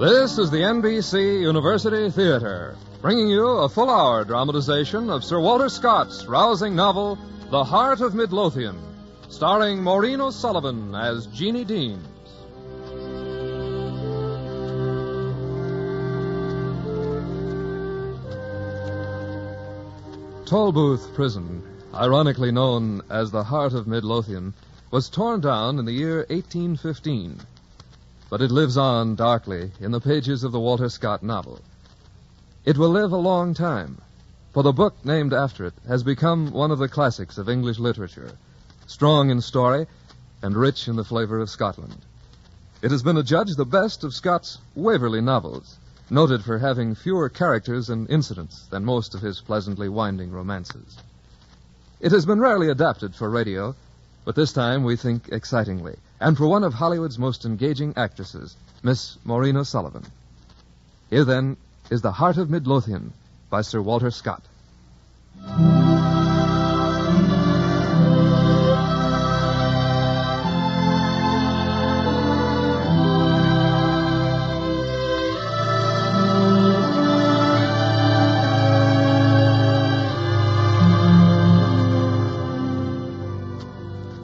This is the NBC University Theater, bringing you a full-hour dramatization of Sir Walter Scott's rousing novel, The Heart of Mid Lothian, starring Maureen O'Sullivan as Jeannie Deans. Tolbooth Prison, ironically known as the Heart of Mid Lothian, was torn down in the year 1815. But it lives on darkly in the pages of the Walter Scott novel. It will live a long time, for the book named after it has become one of the classics of English literature, strong in story and rich in the flavor of Scotland. It has been adjudged the best of Scott's Waverley novels, noted for having fewer characters and incidents than most of his pleasantly winding romances. It has been rarely adapted for radio, but this time we think excitingly, and for one of Hollywood's most engaging actresses, Miss Maureen O'Sullivan. Here, then, is The Heart of Mid Lothian by Sir Walter Scott.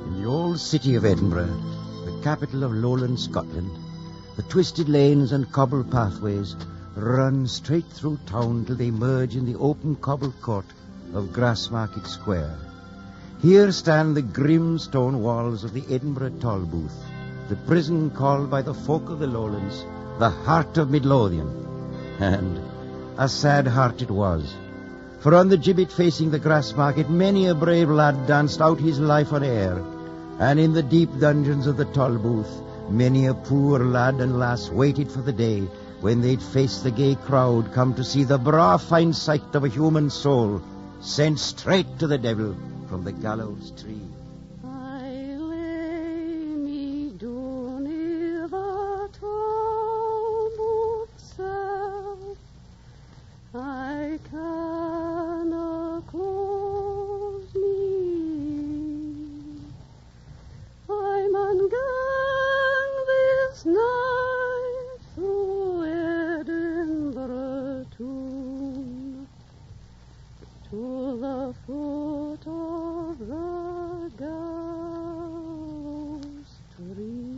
In the old city of Edinburgh, the capital of lowland Scotland, the twisted lanes and cobbled pathways run straight through town till they merge in the open cobbled court of Grassmarket Square. Here stand the grim stone walls of the Edinburgh Tolbooth, the prison called by the folk of the lowlands the Heart of Mid Lothian. And a sad heart it was, for on the gibbet facing the Grassmarket many a brave lad danced out his life on air, and in the deep dungeons of the Tolbooth many a poor lad and lass waited for the day when they'd face the gay crowd come to see the braw fine sight of a human soul sent straight to the devil from the gallows tree. I lay me down in the Tolbooth cell. I canna close me. I mun gang this night through Edinburgh town to the foot of the gallows tree.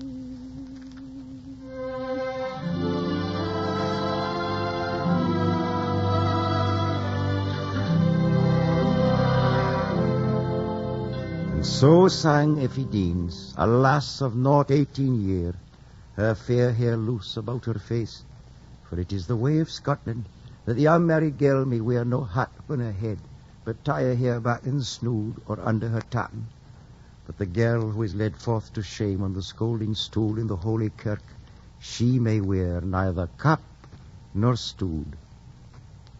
And so sang Effie Deans, a lass of not 18 year, her fair hair loose about her face. For it is the way of Scotland that the unmarried girl may wear no hat upon her head, but tie her hair back in snood or under her tartan. But the girl who is led forth to shame on the scolding stool in the holy kirk, she may wear neither cap nor stood.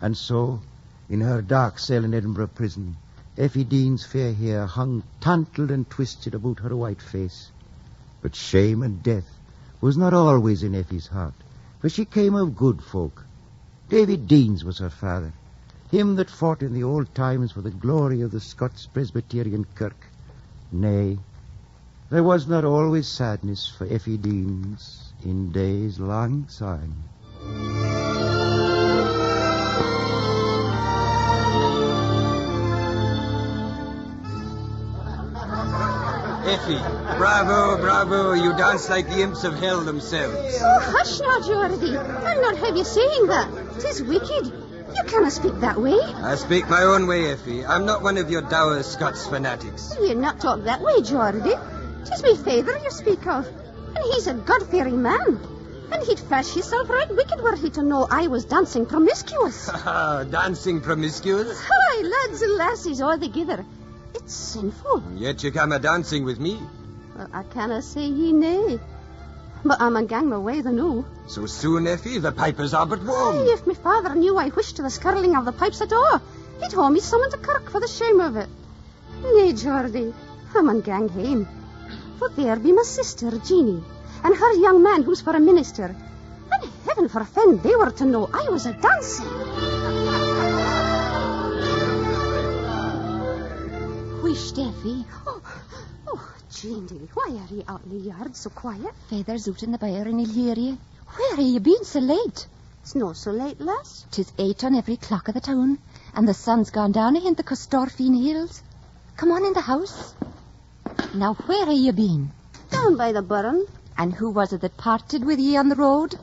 And so, in her dark cell in Edinburgh prison, Effie Dean's fair hair hung tantled and twisted about her white face. But shame and death was not always in Effie's heart, for she came of good folk. David Deans was her father, him that fought in the old times for the glory of the Scots Presbyterian Kirk. Nay, there was not always sadness for Effie Deans in days lang syne. Effie, bravo, bravo, you dance like the imps of hell themselves. Oh, hush now, Geordie. I'll not have you saying that. 'Tis wicked. You cannot speak that way. I speak my own way, Effie. I'm not one of your dour Scots fanatics. You'll not talk that way, Geordie. 'Tis me feyther you speak of, and he's a God-fearing man. And he'd fash himself right wicked were he to know I was dancing promiscuous. Dancing promiscuous? Aye, lads and lassies all together. It's sinful. Yet you come a-dancing with me. Well, I canna say ye nay. But I'm a gang my way the new. So soon, Effie, the pipers are but warm. Aye, if my father knew I wished to the skirling of the pipes at all, he'd haul me summon to kirk for the shame of it. Nay, Geordie, I'm a gang hame. For there be my sister, Jeannie, and her young man who's for a minister. And heaven forfend they were to know I was a-dancing. Whisht, Effie. Oh, Jeannie, why are ye out in the yard so quiet? Feyther's out in the byre and he'll hear ye. Where have you been so late? It's no so late, lass. 'Tis 8 on every clock of the town, and the sun's gone down ahint the Costorphine hills. Come on in the house. Now, where have you been? Down by the burn. And who was it that parted with ye on the road?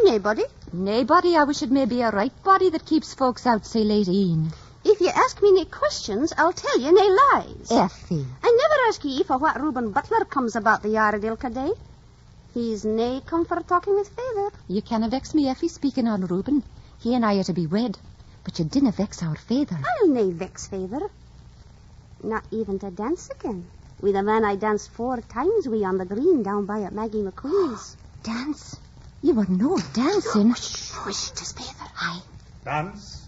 Nobody. Naebody. I wish it may be a right body that keeps folks out so late e'en. If you ask me nae questions, I'll tell you nae lies. Effie. I never ask ye for what Reuben Butler comes about the yard ilka day. He's nae come for talking with feyther. You canna vex me, Effie, speaking on Reuben. He and I are to be wed, but you dinna vex our feyther. I'll nae vex feyther. Not even to dance again. With the man I danced 4 times wi' on the green down by at Maggie McQueen's. Dance? You were no dancing. Whoosh, 'tis feyther. Aye. Dance?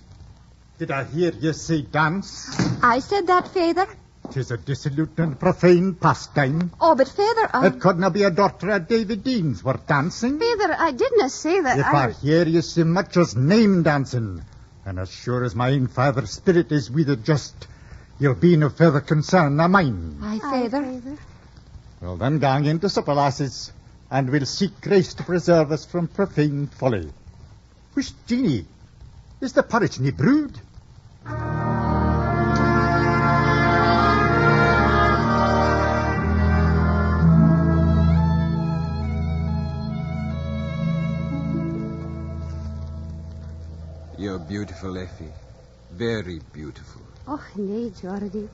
Did I hear you say dance? I said that, feyther. 'Tis a dissolute and profane pastime. Oh, but feyther, It couldna be a daughter of David Dean's were dancing. Feyther, I didna say that. If I hear you so much as name dancing, and as sure as my own father's spirit is with it just, you'll be no further concern of mine. Aye, feyther. Well, then gang into supper, lasses, and we'll seek grace to preserve us from profane folly. Where's Jeanie? Is the porridge nae brewed? You're beautiful, Effie. Very beautiful. Oh, nay, Geordie.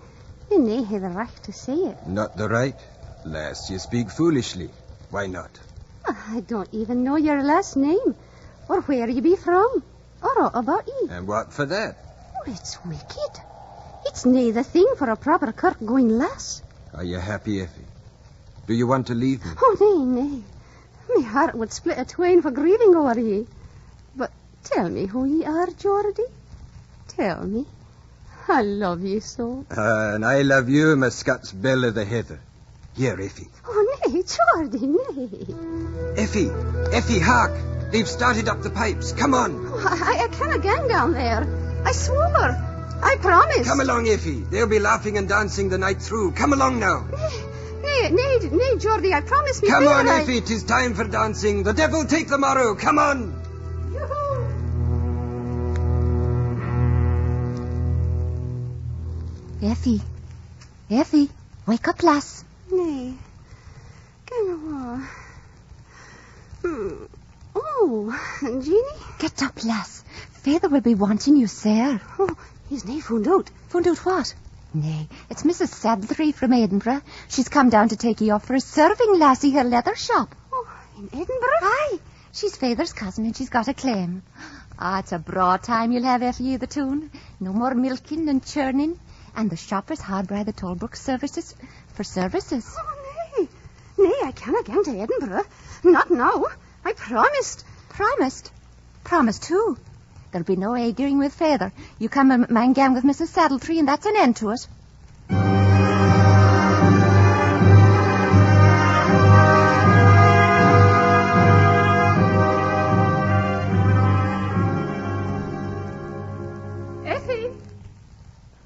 You nae hae the right to say it. Not the right? Lass, you speak foolishly. Why not? I don't even know your last name, or where you be from, or aught about ye. And what for that? Oh, it's wicked. It's nae the thing for a proper kirk-going lass. Are you happy, Effie? Do you want to leave me? Oh, nay. My heart would split a twain for grieving over ye. But tell me who ye are, Geordie. Tell me. I love ye so. And I love you, my Scots belle of the heather. Here, Effie. Oh, nay, Geordie, nay. Effie, hark! They've started up the pipes. Come on. Oh, I canna gang down there. I swore. I promise. Come along, Effie. They'll be laughing and dancing the night through. Come along now. Nay, Geordie, I promise me. Come on, I... Effie. 'Tis time for dancing. The devil take the morrow. Come on. Effie, wake up, lass. Nay. Gang awa. Oh, Jeanie? Get up, lass. Feyther will be wanting you, sir. Oh, he's nae found out. Found out what? Nay, it's Mrs. Sadlery from Edinburgh. She's come down to take you off for a serving lassie her leather shop. Oh, in Edinburgh? Aye, she's Feyther's cousin and she's got a claim. It's a broad time you'll have, Effie, the tune. No more milking and churning. And the shop is hard by the Tolbrook services for services. Oh, nay, I canna gang to Edinburgh. Not now. I promised. Promised? Promised who? There'll be no arguing with Feyther. You come and mind gang with Mrs. Saddletree, and that's an end to it.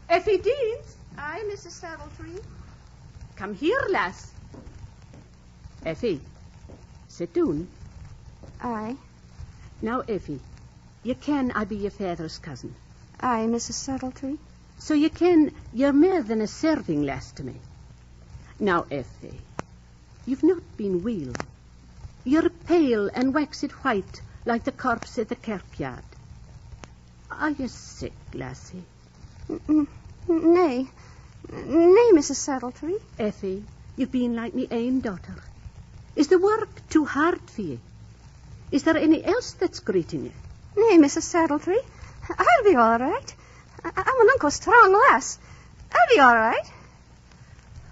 Effie Deans? Aye, Mrs. Saddletree. Come here, lass. Effie, sit down. Aye. Now, Effie, you ken I be your father's cousin. Aye, Mrs. Saddletree. So you ken you're more than a serving lass to me. Now, Effie, you've not been weel. You're pale and waxed white like the corpse at the kirkyard. Are you sick, lassie? Nay, Mrs. Saddletree. Effie, you've been like me ain daughter. Is the work too hard for you? Is there any else that's greeting you? Nay, Mrs. Saddletree. I'll be all right. I'm an unco strong lass. I'll be all right.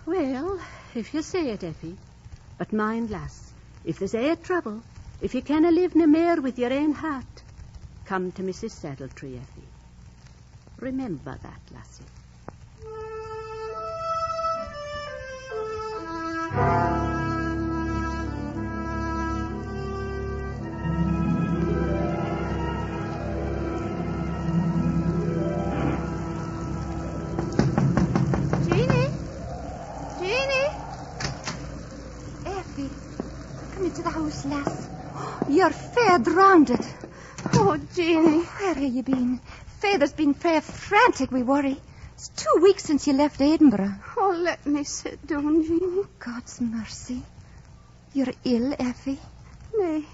Well, if you say it, Effie. But mind, lass, if there's ae trouble, if you canna live nae mair with your ain heart, come to Mrs. Saddletree, Effie. Remember that, lassie. Effie, come into the house, lass. You're fair drowned. Oh, Jeanie. Where have you been? Father's been fair frantic with worry. It's 2 weeks since you left Edinburgh. Oh, let me sit down, Jeanie. God's mercy. You're ill, Effie. Nay,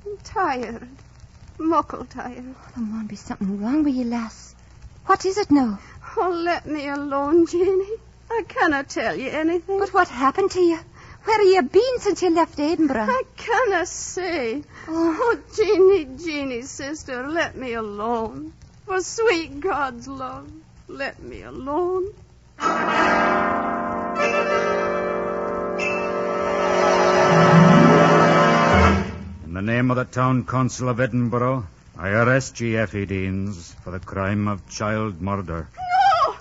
I'm tired. Muckle tired. There must be something wrong with you, lass. What is it now? Oh, let me alone, Jeanie. I cannot tell you anything. But what happened to you? Where have you been since you left Edinburgh? I cannot say. Oh, Jeanie, sister, let me alone. For sweet God's love, let me alone. In the name of the Town Council of Edinburgh, I arrest ye, Effie Deans, for the crime of child murder. No!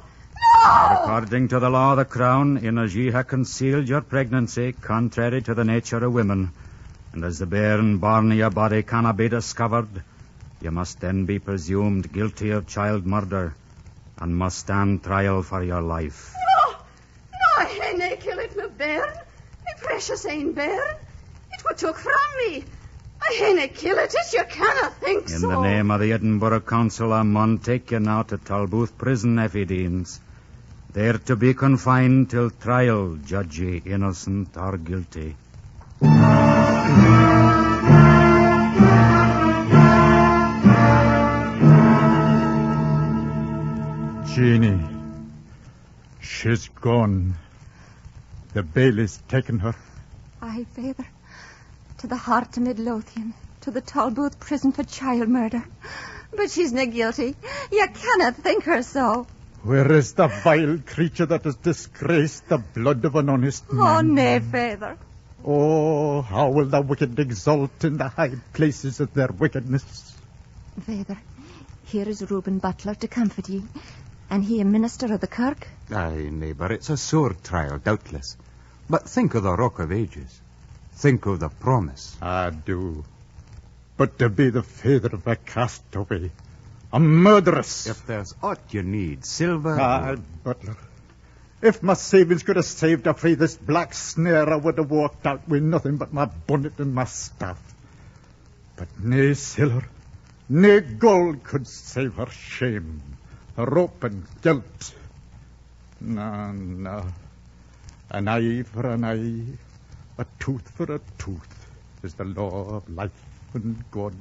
According to the law of the Crown, in as ye ha' concealed your pregnancy contrary to the nature of women, and as the bairn born of your body cannot be discovered, you must then be presumed guilty of child murder and must stand trial for your life. No, I hain't killed it, my bairn. My precious ain't bairn. It was took from me. I hain't killed it, you cannot think In so. the name of the Edinburgh Council, I mun take you now to Talbooth Prison, Effie Deans. There to be confined till trial, judge ye innocent or guilty. Jeanie, she's gone. The bailie's taken her. aye, Father. To the heart of Mid Lothian, to the Talbooth prison for child murder. But she's na guilty. You cannot think her so. Where is the vile creature that has disgraced the blood of an honest man? Oh, nay, Father. Oh, how will the wicked exult in the high places of their wickedness? Father, here is Reuben Butler to comfort ye. And he a minister of the kirk? Aye, neighbour, it's a sore trial, doubtless. But think of the Rock of Ages. Think of the promise. I do. But to be the father of a castaway, a murderess. If there's aught you need, silver... Butler, if my savings could have saved her frae this black snare, I would have walked out with nothing but my bonnet and my staff. But nae siller, nae gold could save her shame, her rope and guilt. No. An eye for an eye, a tooth for a tooth, is the law of life and God.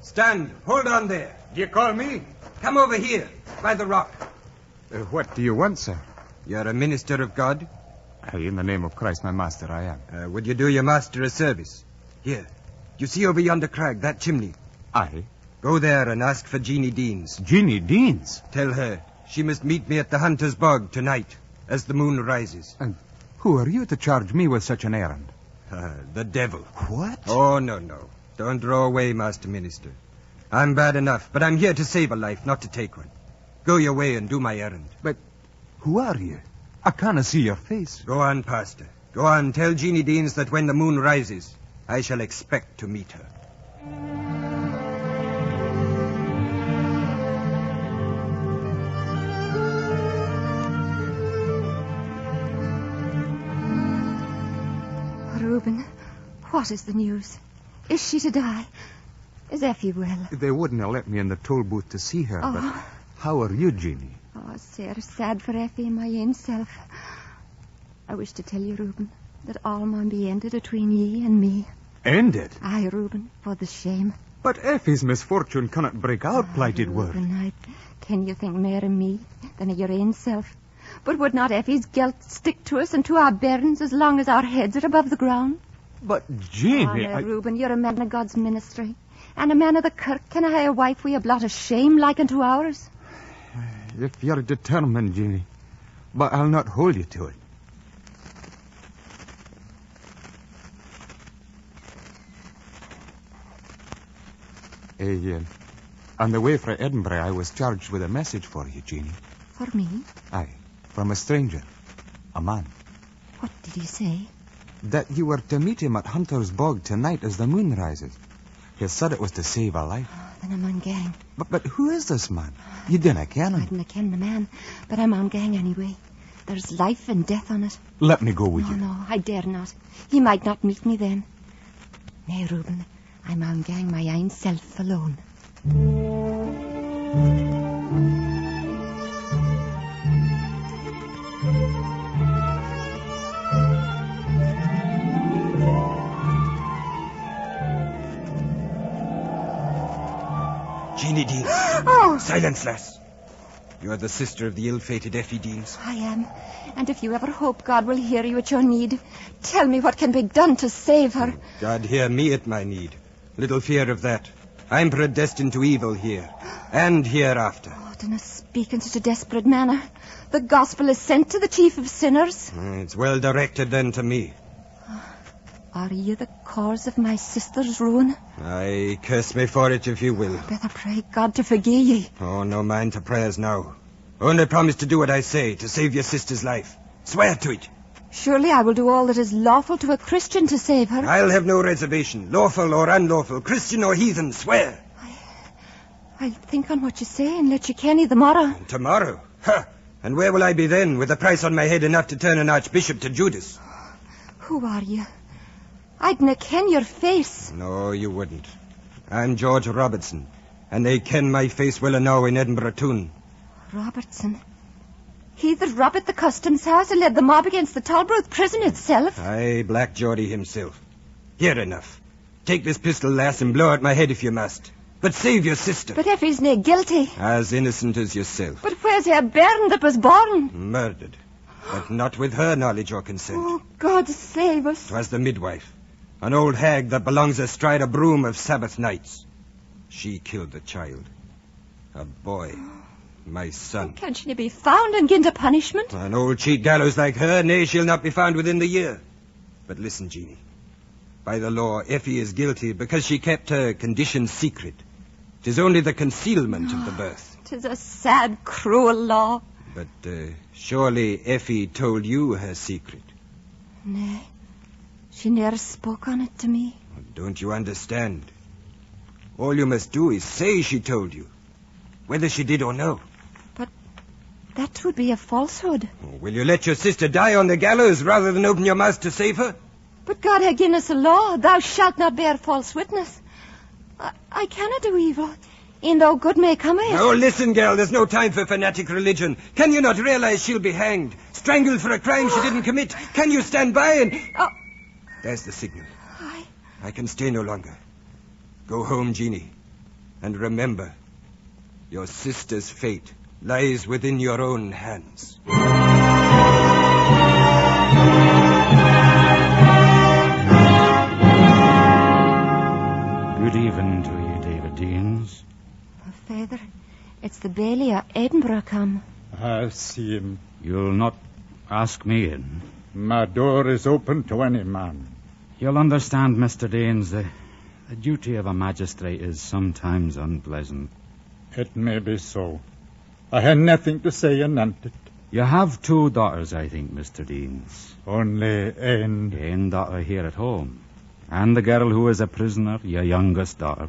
Stand. Hold on there. Do you call me? Come over here, by the rock. What do you want, sir? You're a minister of God? Aye, in the name of Christ, my master, I am. Would you do your master a service? Here. You see over yonder crag, that chimney? Aye. Go there and ask for Jeanie Deans. Jeanie Deans? Tell her she must meet me at the Hunter's Bog tonight, as the moon rises. And who are you to charge me with such an errand? The devil. What? Oh, no. Don't draw away, Master Minister. I'm bad enough, but I'm here to save a life, not to take one. Go your way and do my errand. But who are you? I can't see your face. Go on, Pastor. Go on, tell Jeanie Deans that when the moon rises, I shall expect to meet her. Reuben, what is the news? Is she to die? Is Effie well? They wouldn't have let me in the toll booth to see her, Oh. but how are you, Jeanie? Oh, sair sad for Effie and my own self. I wish to tell you, Reuben, that all maun be ended between ye and me. Ended? Aye, Reuben, for the shame. But Effie's misfortune cannot break our plighted word. Reuben, can you think more of me than of your own self? But would not Effie's guilt stick to us and to our bairns as long as our heads are above the ground? But, Jeanie, Oh, Reuben, you're a man of God's ministry. And a man of the kirk can I have a wife with a blot of shame like unto ours? If you're determined, Jeanie, but I'll not hold you to it. On the way from Edinburgh, I was charged with a message for you, Jeanie. For me? Aye, from a stranger, a man. What did he say? That you were to meet him at Hunter's Bog tonight as the moon rises. You said it was to save a life. Oh, then I'm on gang. But who is this man? You dinna ken I him. didn't ken the man, but I'm on gang anyway. There's life and death on it. Let me go with No, you. no, I dare not. He might not meet me then. Nay, Reuben, I'm on gang my own self alone. Jeanie Deans. Oh! Silence, lass. You are the sister of the ill-fated Effie Deans. I am. And if you ever hope God will hear you at your need, tell me what can be done to save her. God hear me at my need. Little fear of that. I'm predestined to evil here, and hereafter. Oh, do not speak in such a desperate manner. The gospel is sent to the chief of sinners. It's well directed then to me. Are you the cause of my sister's ruin? Aye, curse me for it if you will. Better pray God to forgive ye. Oh, no mind to prayers now. Only promise to do what I say, to save your sister's life. Swear to it. Surely I will do all that is lawful to a Christian to save her. I'll have no reservation, lawful or unlawful, Christian or heathen, swear. I'll think on what you say and let you kenny the morrow. Tomorrow? Ha! And where will I be then, with a price on my head enough to turn an archbishop to Judas? Who are you? I'd na ken your face. No, you wouldn't. I'm George Robertson, and they ken my face well enow in Edinburgh Toon. Robertson? He that robbed at the customs house and led the mob against the Talbrook prison itself? Aye, Black Geordie himself. Here enough. Take this pistol, lass, and blow out my head if you must. But save your sister. But Effie's nae guilty. As innocent as yourself. But where's her bairn that was born? Murdered. But not with her knowledge or consent. Oh, God save us. 'Twas the midwife. An old hag that belongs astride a broom of Sabbath nights. She killed the child. A boy. My son. Can she be found and given to punishment? An old cheat gallows like her, nay, she'll not be found within the year. But listen, Jeanie. By the law, Effie is guilty because she kept her condition secret. 'Tis only the concealment of the birth. 'Tis a sad, cruel law. But surely Effie told you her secret. Nay, she ne'er spoke on it to me. Don't you understand? All you must do is say she told you, whether she did or no. That would be a falsehood. Will you let your sister die on the gallows rather than open your mouth to save her? But God hath given us a law. Thou shalt not bear false witness. I cannot do evil, e'en though good may come of it. Oh, listen, girl, there's no time for fanatic religion. Can you not realize she'll be hanged, strangled for a crime she didn't commit? Can you stand by and... Oh. There's the signal. I can stay no longer. Go home, Jeanie. And remember, your sister's fate lies within your own hands. Good evening to you, David Deans. Oh, Father, it's the Bailey of Edinburgh come. I see him. You'll not ask me in. My door is open to any man. You'll understand, Mr. Deans, the duty of a magistrate is sometimes unpleasant. It may be so. I had nothing to say anent it. You have two daughters, I think, Mr. Deans. Only One daughter here at home. And the girl who is a prisoner, your youngest daughter.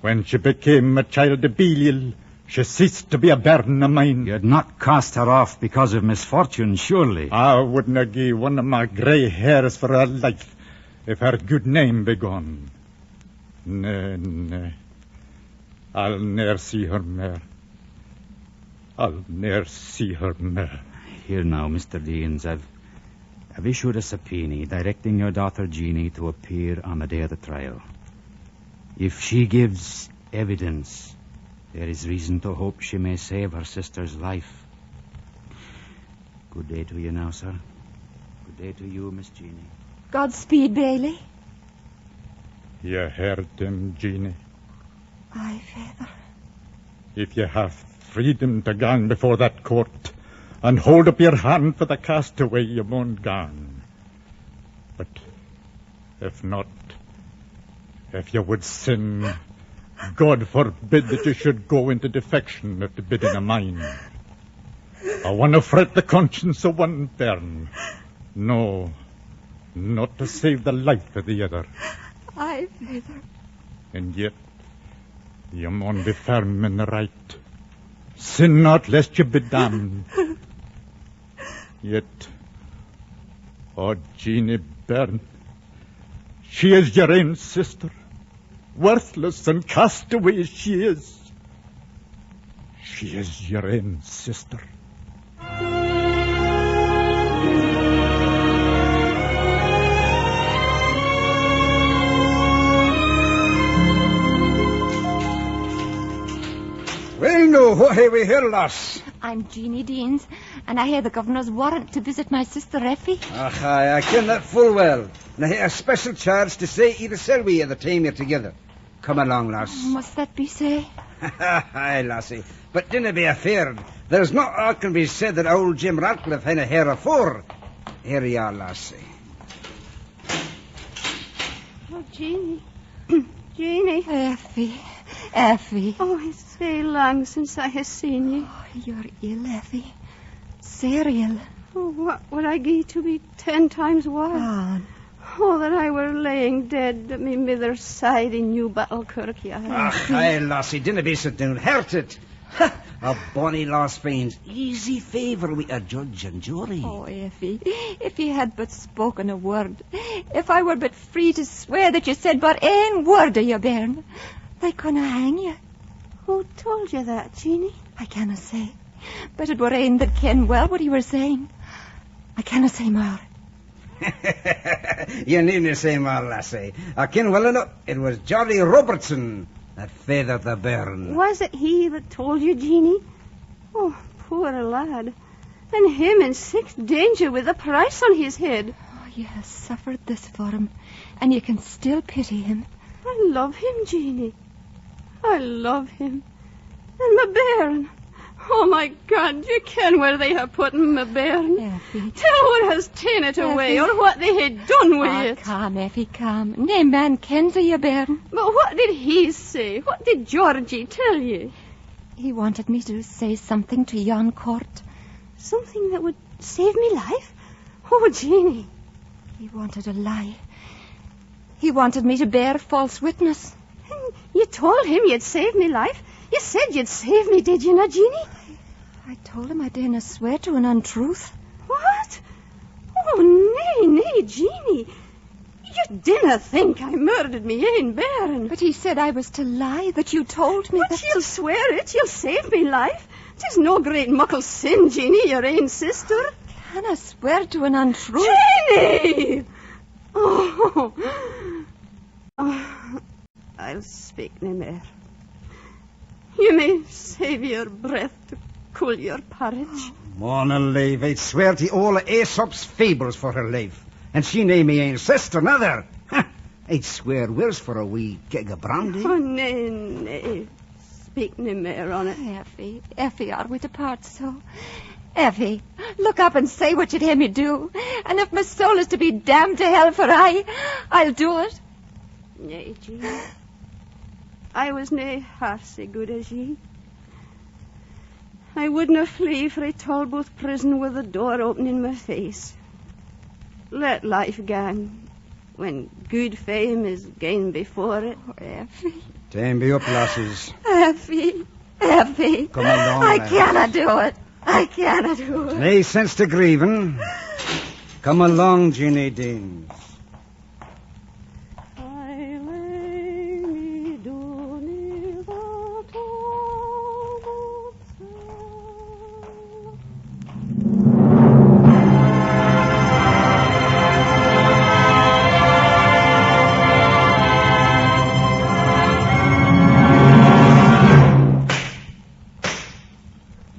When she became a child of Belial, she ceased to be a burden of mine. You'd not cast her off because of misfortune, surely. I wouldn't give one of my grey hairs for her life if her good name be gone. Nay. I'll ne'er see her more. I'll ne'er see her more. Here now, Mr. Deans, I've issued a subpoena directing your daughter Jeanie to appear on the day of the trial. If she gives evidence, there is reason to hope she may save her sister's life. Good day to you now, sir. Good day to you, Miss Jeanie. Godspeed, Bailey. You heard him, Jeanie. Aye, Father. If you have freedom to gang before that court and hold up your hand for the castaway, you won't gang. But if not, if you would sin, God forbid that you should go into defection at the bidding of mine. I want to fret the conscience of one bairn. No, not to save the life of the other. Aye, Father. And yet, you maun be firm in the right. Sin not, lest you be damned. Yet, oh, Jeanie Byrne, she is your own sister. Worthless and cast away as she is. She is your own sister. Well, no, what have we here, lass? I'm Jeanie Deans, and I have the governor's warrant to visit my sister Effie. Ach, I ken that full well. And I have a special charge to say either Selby at the time you're together. Come along, lass. Must that be say? Aye, lassie. But dinna be afeard. There's not all can be said that old Jim Ratcliffe had a hair afore. Here you are, lassie. Oh, Jeanie. Jeanie. Effie. Oh, it's so long since I have seen you. Oh, you're ill, Effie. Very ill. Oh, what would I give to be 10 times worse? Oh, Oh, that I were laying dead at me mither's side in New Battle Kirkyard. Ach, aye, lassie, dinna be so downhearted. A bonny lost fiends easy favour with a judge and jury. Oh, Effie, if you had but spoken a word, if I were but free to swear that you said but ane word of your bairn, they couldna hang you. Who told you that, Jeanie? I canna say, but it were ane that ken well what he were saying. I canna say more. You needn't say more, lassie. I ken well enough it was Johnny Robertson that feathered the bairn. Was it he that told you, Jeanie? Oh, poor lad. And him in sick danger with a price on his head. Oh, you have suffered this for him, and you can still pity him. I love him, Jeanie. I love him. And my bairn. Oh, my God, you ken where they have put my bairn. Effie. Tell what has ta'en it away, or what they had done with it. Calm, Effie, calm. Nae man kens of your bairn. But what did he say? What did Georgie tell you? He wanted me to say something to yon court. Something that would save me life? Oh, Jeanie. He wanted a lie. He wanted me to bear false witness. And you told him you'd save me life? You said you'd save me, did you not, Jeanie? I told him I daren't swear to an untruth. What? Oh, nay, Jeanie. You dinna think I murdered me ain bairn. But he said I was to lie, that you told me But that... you'll swear it. You'll save me life. 'Tis no great muckle sin, Jeanie, your ain sister. Can I swear to an untruth? Jeanie! Oh, I'll speak nae mair. You may save your breath to cool your porridge. Mona Lave, I'd swear to all of Aesop's fables for her life. And she nae me ain sister, neither. I'd swear worse for a wee keg of brandy. Oh, nay. Speak nae mair on it. Effie, are we to part so? Effie, look up and say what you'd have me do. And if my soul is to be damned to hell for I'll do it. Nay, Jeanie. I was nae half so good as ye. I wouldna flee frae Talbot prison with the door open in my face. Let life gang, when good fame is gained before it. Oh, Effie. Time be up, lasses. Effie. Come along, I lads. cannot do it. I cannot do it. Nae sense to grieving. Come along, Jeanie Deans. I lay me down in the Talbot cell.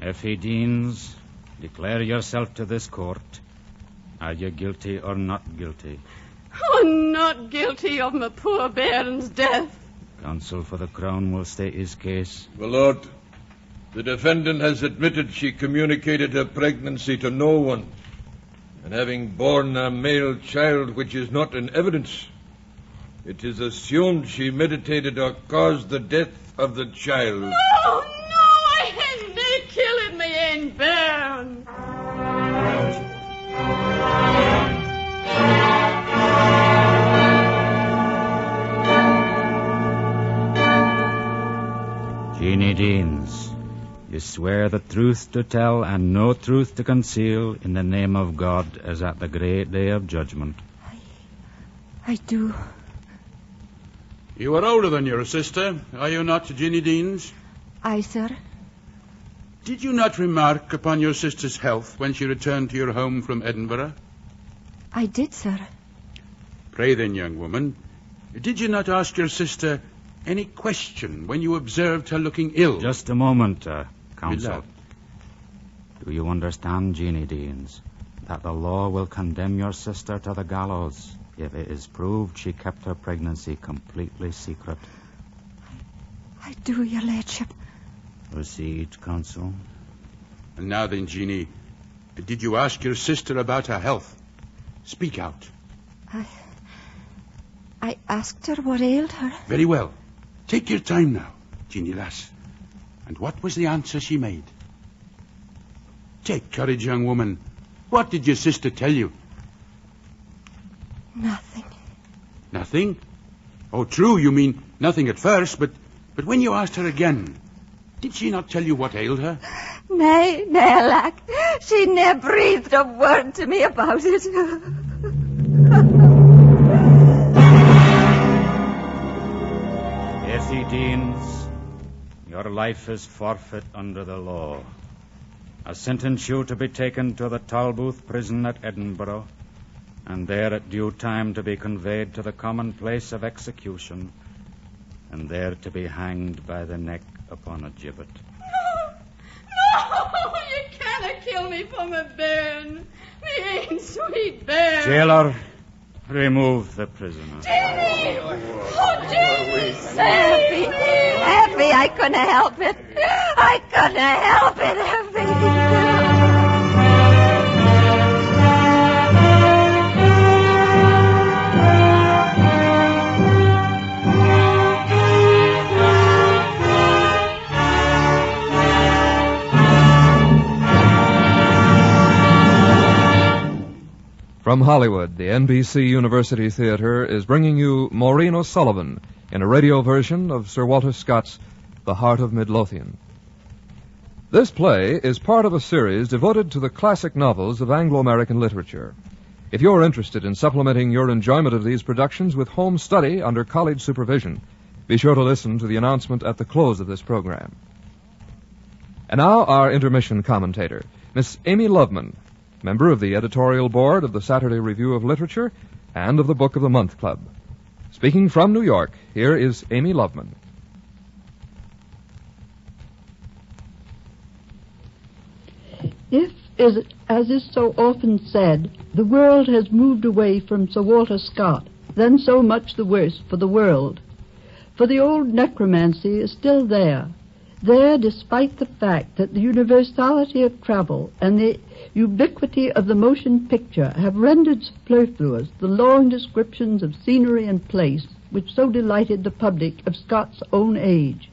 Effie Deans, declare yourself to this court. Are you guilty or not guilty? Oh, not guilty of my poor bairn's death. Counsel for the Crown will state his case. My lord, the defendant has admitted she communicated her pregnancy to no one, and having borne a male child which is not in evidence, it is assumed she meditated or caused the death of the child. No, I had nae killed me ain bairn. Jeanie Deans, you swear the truth to tell and no truth to conceal in the name of God as at the great day of judgment. I do. You are older than your sister, are you not, Jeanie Deans? Aye, sir. Did you not remark upon your sister's health when she returned to your home from Edinburgh? I did, sir. Pray then, young woman, did you not ask your sister any question when you observed her looking ill? Just a moment, counsel. Beloved. Do you understand, Jeanie Deans, that the law will condemn your sister to the gallows if it is proved she kept her pregnancy completely secret? I do, your lordship. Proceed, counsel. And now then, Jeanie, did you ask your sister about her health? Speak out. I asked her what ailed her. Very well. Take your time now, Jeanie lass. And what was the answer she made? Take courage, young woman. What did your sister tell you? Nothing. Nothing? Oh, true, you mean nothing at first, but when you asked her again, did she not tell you what ailed her? Nay, lack. She never breathed a word to me about it. Effie Deans, your life is forfeit under the law. I sentence you to be taken to the Tolbooth prison at Edinburgh, and there at due time to be conveyed to the common place of execution, and there to be hanged by the neck upon a gibbet. No, you can't kill me for my bairn. Me ain't sweet bairn. Jailer, remove the prisoner. Jenny! Oh, Jenny! Effie, I couldn't help it. I couldn't help it, Effie. From Hollywood, the NBC University Theater is bringing you Maureen O'Sullivan in a radio version of Sir Walter Scott's The Heart of Mid Lothian. This play is part of a series devoted to the classic novels of Anglo-American literature. If you're interested in supplementing your enjoyment of these productions with home study under college supervision, be sure to listen to the announcement at the close of this program. And now our intermission commentator, Miss Amy Loveman, member of the editorial board of the Saturday Review of Literature and of the Book of the Month Club. Speaking from New York, here is Amy Loveman. If, as is so often said, the world has moved away from Sir Walter Scott, then so much the worse for the world. For the old necromancy is still there despite the fact that the universality of travel and the ubiquity of the motion picture have rendered superfluous the long descriptions of scenery and place which so delighted the public of Scott's own age.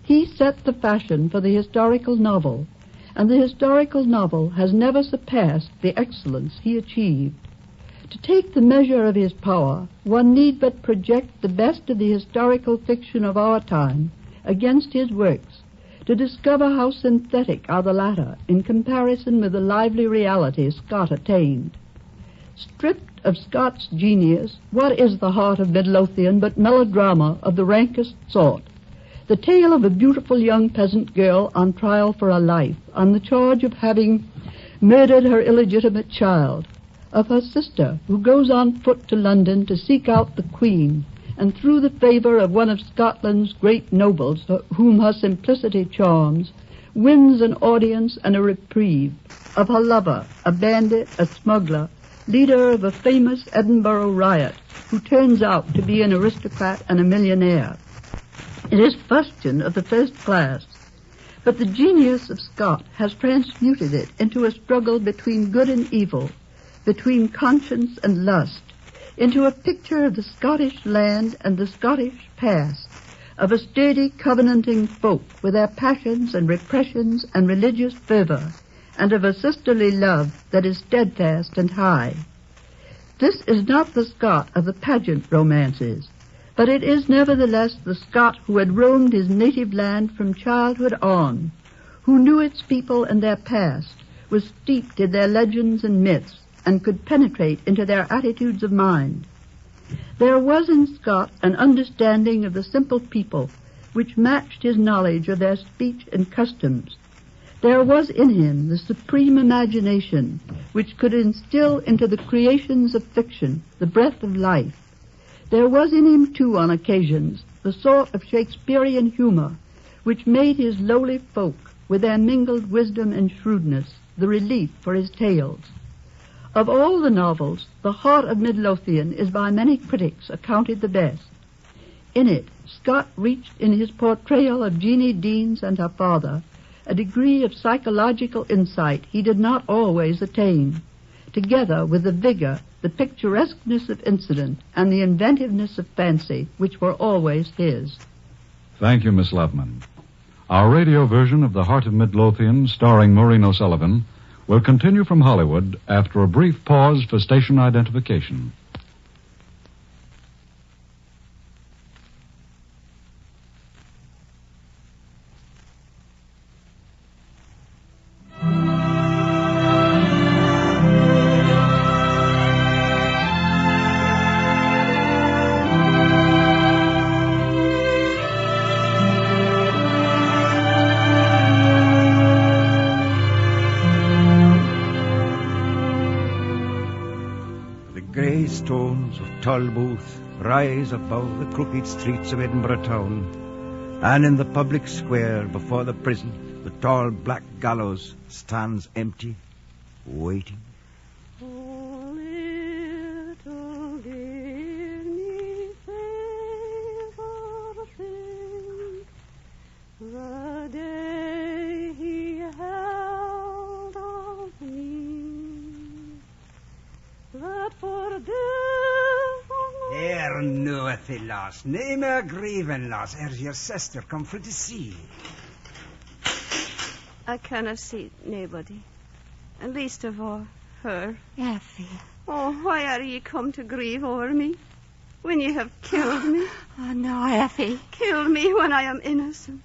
He set the fashion for the historical novel, and the historical novel has never surpassed the excellence he achieved. To take the measure of his power, one need but project the best of the historical fiction of our time against his works, to discover how synthetic are the latter in comparison with the lively reality Scott attained. Stripped of Scott's genius, what is The Heart of Mid Lothian but melodrama of the rankest sort? The tale of a beautiful young peasant girl on trial for her life, on the charge of having murdered her illegitimate child, of her sister who goes on foot to London to seek out the Queen, and through the favor of one of Scotland's great nobles, whom her simplicity charms, wins an audience and a reprieve, of her lover, a bandit, a smuggler, leader of a famous Edinburgh riot, who turns out to be an aristocrat and a millionaire. It is fustian of the first class, but the genius of Scott has transmuted it into a struggle between good and evil, between conscience and lust, into a picture of the Scottish land and the Scottish past, of a sturdy, covenanting folk with their passions and repressions and religious fervor, and of a sisterly love that is steadfast and high. This is not the Scott of the pageant romances, But it is nevertheless the Scot who had roamed his native land from childhood on, who knew its people and their past, was steeped in their legends and myths, and could penetrate into their attitudes of mind. There was in Scott an understanding of the simple people which matched his knowledge of their speech and customs. There was in him the supreme imagination which could instill into the creations of fiction the breath of life. There was in him, too, on occasions, the sort of Shakespearean humor which made his lowly folk, with their mingled wisdom and shrewdness, the relief for his tales. Of all the novels, The Heart of Mid Lothian is by many critics accounted the best. In it, Scott reached in his portrayal of Jeanie Deans and her father a degree of psychological insight he did not always attain, together with the vigor, the picturesqueness of incident, and the inventiveness of fancy, which were always his. Thank you, Miss Loveman. Our radio version of The Heart of Mid Lothian, starring Maureen O'Sullivan, will continue from Hollywood after a brief pause for station identification. Stones of Tolbooth rise above the crooked streets of Edinburgh town, and in the public square before the prison the tall black gallows stands empty, waiting. Oh, little dear me favor think, the day he held of me, that for death. Here knoweth he, lass. Nae more grieving, lass, ers your sister come for to see. I cannot see nobody, and least of all her. Effie. Oh, why are ye come to grieve over me when ye have killed me? Oh, no, Effie. Killed me when I am innocent.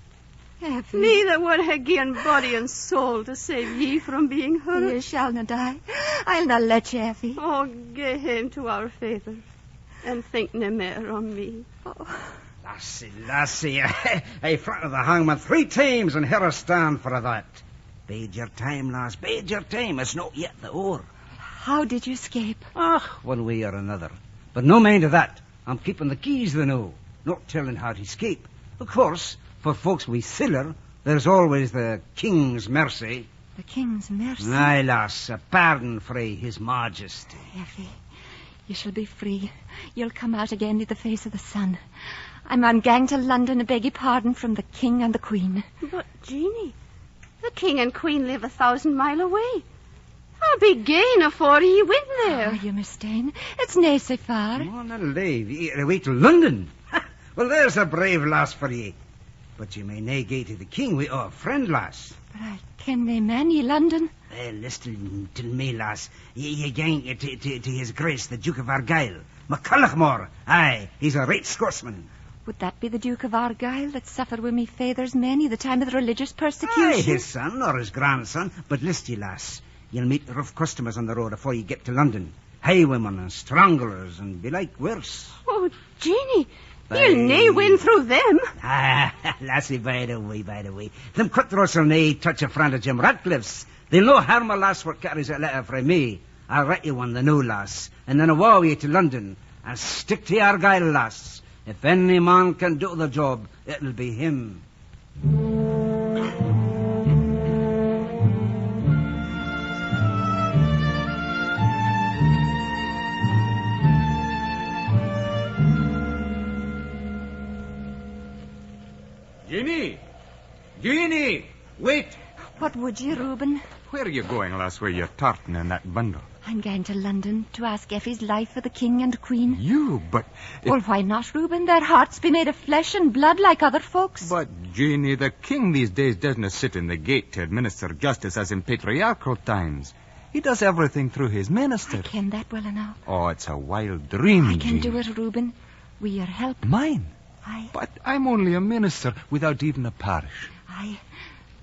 Effie. Me that would have given body and soul to save ye from being hurt. You shall not die. I'll not let you, Effie. Oh, gae home to our father, and think nae mair on me. Oh. Lassie, I fronted the hangman 3 times and here I stand for that. Bide your time, lass, bide your time. It's not yet the hour. How did you escape? One way or another. But no mind of that. I'm keeping the keys, they know. Not telling how to escape. Of course, for folks with siller, there's always the King's mercy. The King's mercy? Aye, lass, a pardon frae His Majesty. Effie, you shall be free. You'll come out again to the face of the sun. I'm on gang to London to beg your pardon from the King and the Queen. But, Jeanie, the King and Queen live 1,000 mile away. I'll be gane afore ye win there. Oh, you mistake. It's nae so far. Oh, no, leave. You're away to London. Well, there's a brave lass for ye. But you may nae gae to the King wi' a friend, lass. But I ken nae man ye London. Well, listen to me, lass. Ye gang to His Grace, the Duke of Argyll. MacCullochmore. Aye, he's a right Scotsman. Would that be the Duke of Argyll that suffered with me father's men at the time of the religious persecution? Aye, his son or his grandson. But list ye, lass, you'll meet rough customers on the road afore you get to London. Highwaymen and stranglers and belike worse. Oh, Jeanie, you'll nae win through them. Lassie, by the way. Them cutthroats will nae touch a friend of Jim Ratcliffe's. They'll no harm a lass what carries a letter from me. I'll write you one, the new lass, and then awa wi' to London, and stick to Argyll, lass. If any man can do the job, it'll be him. Jeanie! Wait! What would you, Reuben? Where are you going, lass, with your tartan and that bundle? I'm going to London to ask Effie's life for the King and Queen. You? But... Well, why not, Reuben? Their hearts be made of flesh and blood like other folks. But, Jeanie, the king these days doesn't sit in the gate to administer justice as in patriarchal times. He does everything through his minister. I ken that well enough. Oh, it's a wild dream, I can Jeanie. do it, Reuben. Wi' your help. Mine? Aye. But I'm only a minister without even a parish. Aye.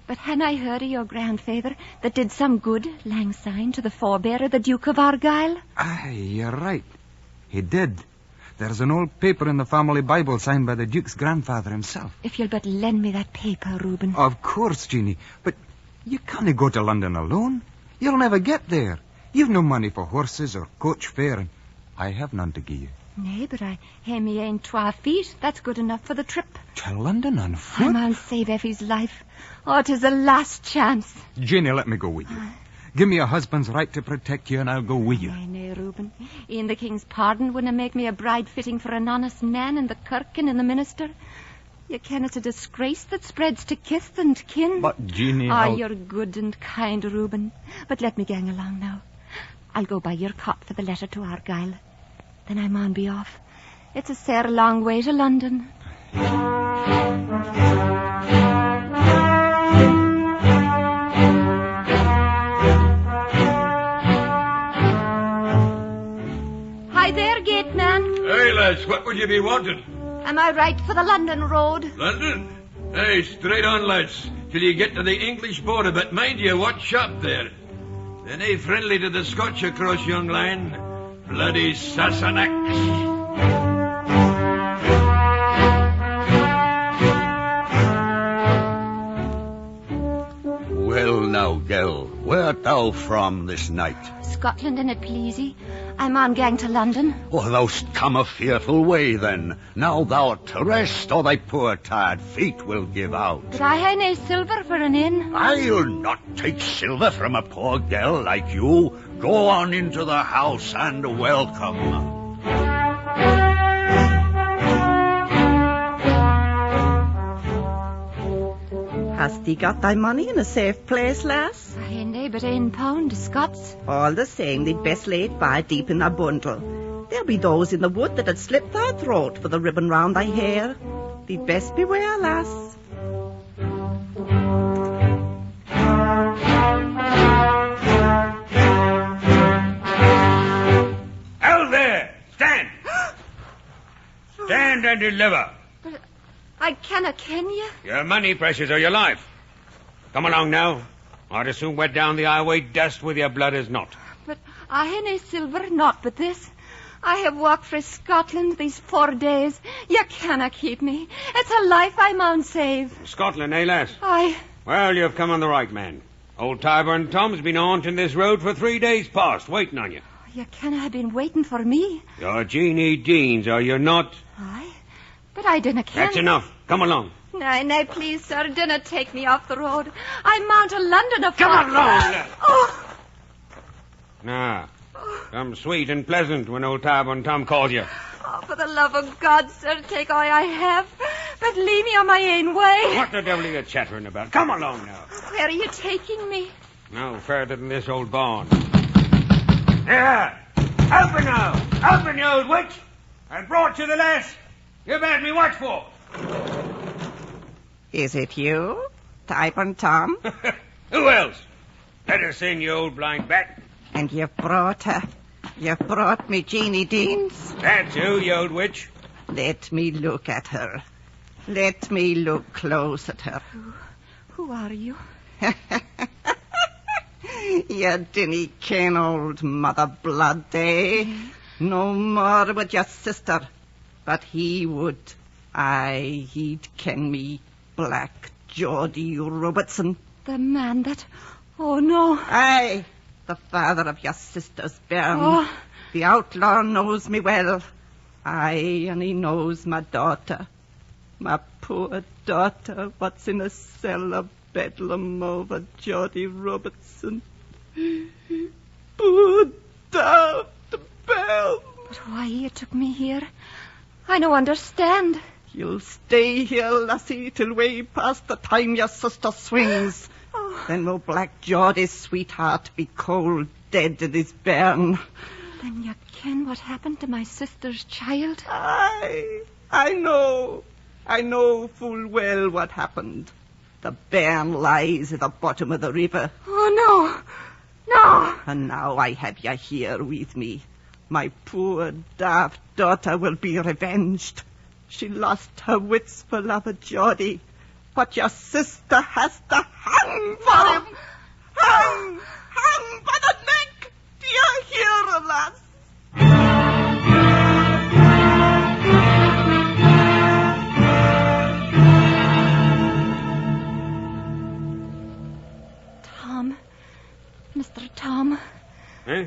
But han I heard of your grandfather that did some good lang syne to the forebearer, the Duke of Argyll? Aye, you're right. He did. There's an old paper in the family Bible signed by the Duke's grandfather himself. If you'll but lend me that paper, Reuben. Of course, Jeanie. But you can't go to London alone. You'll never get there. You've no money for horses or coach fare, and I have none to give you. Nay, but I hae me ain 12 feet. That's good enough for the trip. To London on foot? I maun save Effie's life. Oh, 'tis the last chance. Jeanie, let me go with you. Give me a husband's right to protect you, and I'll go with you. Nay, Reuben. E'en the king's pardon wouldn't make me a bride fitting for an honest man in the kirk and in the minister. You ken it's a disgrace that spreads to kith and kin. But, Jeanie, you're good and kind, Reuben. But let me gang along now. I'll go by your cot for the letter to Argyll. Then I maun be off. It's a sair long way to London. Hi there, gate man. Hey, lads, what would you be wanting? Am I right for the London road? London? Hey, straight on, lads, till you get to the English border, but mind you, watch up there. They're nae friendly to the Scotch across yon line. Bloody Sassenachs. Well now, gel, where'rt thou from this night? Scotland, an it please ye. I'm on gang to London. Oh, thou'st come a fearful way, then. Now thou'rt to rest, or thy poor tired feet will give out. But I hae nae silver for an inn. I'll not take silver from a poor gel like you. Go on into the house and welcome. Hast thee got thy money in a safe place, lass? I hae nae but £1, Scots. All the same, they'd best lay it by deep in thy bundle. There'll be those in the wood that'd slip thy throat for the ribbon round thy hair. They'd best beware, lass. Out there! Stand! Stand and deliver. But I canna ken ye. Your money, precious, or your life. Come along now. I'd as soon wet down the highway dust with your blood as not. But I hae nae silver, not but this. I have walked frae Scotland these 4 days. You canna keep me. It's a life I maun save. Scotland, eh, lass? Aye. Well, you've come on the right man. Old Tyburn Tom's been haunting this road for 3 days past, waiting on you. You canna have been waiting for me. You're Jeanie Deans, are you not? Aye. But I dinna ken. That's enough. Come along. Nay, please, sir, dinna take me off the road. I'm mount to London afore. Come along, lass. Oh. Now, come sweet and pleasant when old Tyburn Tom calls you. Oh, for the love of God, sir, take all I have. But leave me on my own way. What the devil are you chattering about? Come along now. Where are you taking me? No further than this old barn. Here! Open now! Open, you old witch! I brought you the lass. You bade me watch for. Is it you, Tyburn Tom? Who else? Better sing, you old blind bat. And you've brought her. You've brought me Jeanie Deans. That's you, you old witch. Let me look at her. Let me look close at her. Who are you? You dinna ken old Mother Blood, eh? No more would your sister. But he would. Aye, he'd ken me. Black Geordie Robertson. The man that... Oh, no. Aye, the father of your sister's bairn. Oh. The outlaw knows me well. Aye, and he knows my daughter. My poor daughter, what's in a cell of bedlam over Geordie Robertson. Put down the bell. But why you took me here? I no understand. You'll stay here, lassie, till way past the time your sister swings. Oh. Then will Black Geordie's sweetheart be cold dead in his bairn. Then you ken what happened to my sister's child? Aye, I know. I know full well what happened. The bairn lies at the bottom of the river. Oh, no. No. And now I have you here with me. My poor, daft daughter will be revenged. She lost her wits for love of Geordie. But your sister has to hang for him. Hang by the neck. Do you hear, lass? Tom. Mr. Tom. Huh?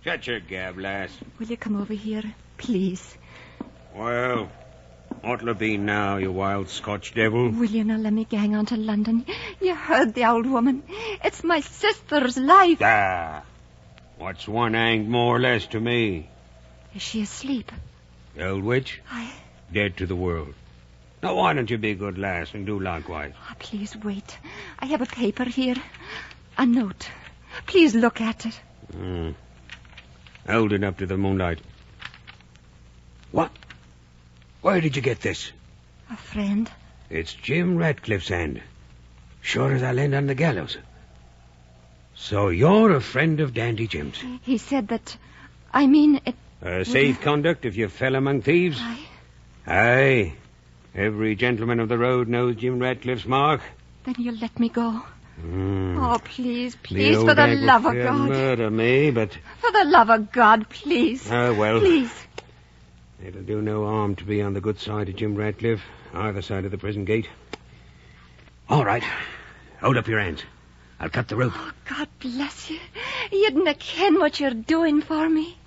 Shut your gab, lass. Will you come over here, please? Well, what'll it be now, you wild Scotch devil? Will you not let me gang on to London? You heard the old woman. It's my sister's life. Ah, what's one hanged more or less to me? Is she asleep? The old witch? Aye. Dead to the world. Now, why don't you be a good lass and do likewise? Oh, please wait. I have a paper here. A note. Please look at it. Hold it up to the moonlight. What? Where did you get this? A friend. It's Jim Ratcliffe's hand. Sure as I'll end on the gallows. So you're a friend of Dandy Jim's. He said that... I mean, it... Safe conduct if you fell among thieves? Aye. Aye. Every gentleman of the road knows Jim Ratcliffe's mark. Then you'll let me go. Oh, please, The please, old for the hag will love of fair God. murder me, but... For the love of God, please. Well. Please. It'll do no harm to be on the good side of Jim Ratcliffe, either side of the prison gate. All right. Hold up your hands. I'll cut the rope. Oh, God bless you. You didn't ken what you're doing for me.